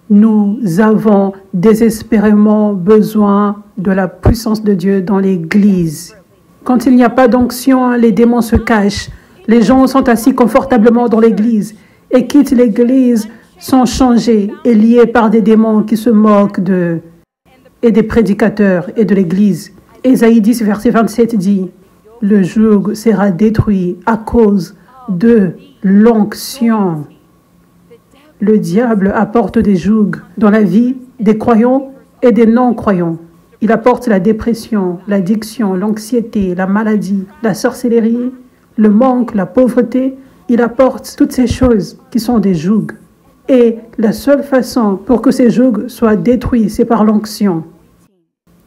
Nous avons désespérément besoin de la puissance de Dieu dans l'Église. Quand il n'y a pas d'onction, les démons se cachent. Les gens sont assis confortablement dans l'Église et quittent l'Église sont changés et liés par des démons qui se moquent d'eux et des prédicateurs et de l'Église. Ésaïe 10, verset 27 dit « Le joug sera détruit à cause de l'onction. » Le diable apporte des jougs dans la vie des croyants et des non-croyants. Il apporte la dépression, l'addiction, l'anxiété, la maladie, la sorcellerie, le manque, la pauvreté. Il apporte toutes ces choses qui sont des jougs. Et la seule façon pour que ces jougs soient détruits, c'est par l'onction.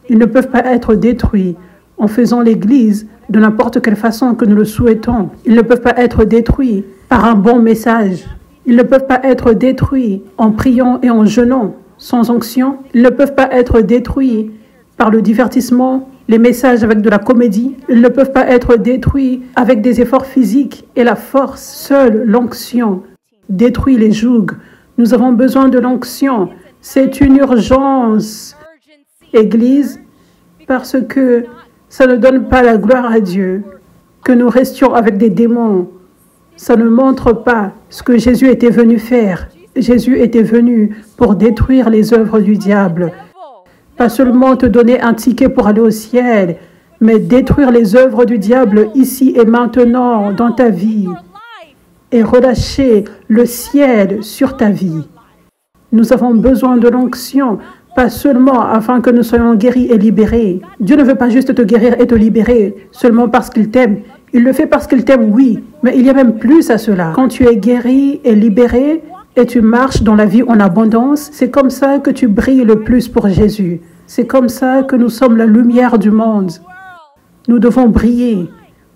Ils ne peuvent pas être détruits en faisant l'Église de n'importe quelle façon que nous le souhaitons. Ils ne peuvent pas être détruits par un bon message. Ils ne peuvent pas être détruits en priant et en jeûnant sans onction. Ils ne peuvent pas être détruits par le divertissement, les messages avec de la comédie. Ils ne peuvent pas être détruits avec des efforts physiques et la force. Seule l'onction détruit les jougs. Nous avons besoin de l'onction. C'est une urgence, Église, parce que ça ne donne pas la gloire à Dieu que nous restions avec des démons. Ça ne montre pas ce que Jésus était venu faire. Jésus était venu pour détruire les œuvres du diable. Pas seulement te donner un ticket pour aller au ciel, mais détruire les œuvres du diable ici et maintenant dans ta vie et relâcher le ciel sur ta vie. Nous avons besoin de l'onction, pas seulement afin que nous soyons guéris et libérés. Dieu ne veut pas juste te guérir et te libérer seulement parce qu'il t'aime. Il le fait parce qu'il t'aime, oui, mais il y a même plus à cela. Quand tu es guéri et libéré et tu marches dans la vie en abondance, c'est comme ça que tu brilles le plus pour Jésus. C'est comme ça que nous sommes la lumière du monde. Nous devons briller.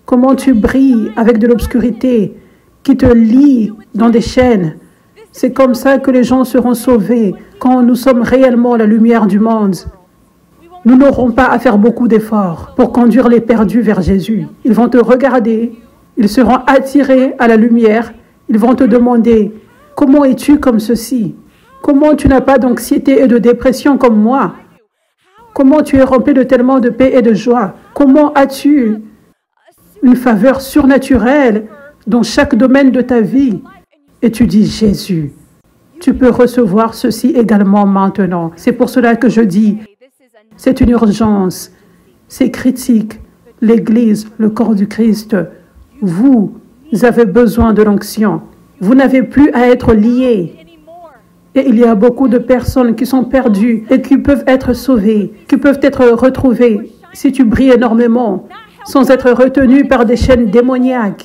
Comment tu brilles avec de l'obscurité qui te lie dans des chaînes? C'est comme ça que les gens seront sauvés quand nous sommes réellement la lumière du monde. Nous n'aurons pas à faire beaucoup d'efforts pour conduire les perdus vers Jésus. Ils vont te regarder, ils seront attirés à la lumière, ils vont te demander « Comment es-tu comme ceci? Comment tu n'as pas d'anxiété et de dépression comme moi? Comment tu es rempli de tellement de paix et de joie? Comment as-tu une faveur surnaturelle dans chaque domaine de ta vie? » Et tu dis « Jésus, tu peux recevoir ceci également maintenant. » C'est pour cela que je dis c'est une urgence, c'est critique. L'Église, le corps du Christ, vous avez besoin de l'onction. Vous n'avez plus à être liés. Et il y a beaucoup de personnes qui sont perdues et qui peuvent être sauvées, qui peuvent être retrouvées si tu brilles énormément, sans être retenu par des chaînes démoniaques.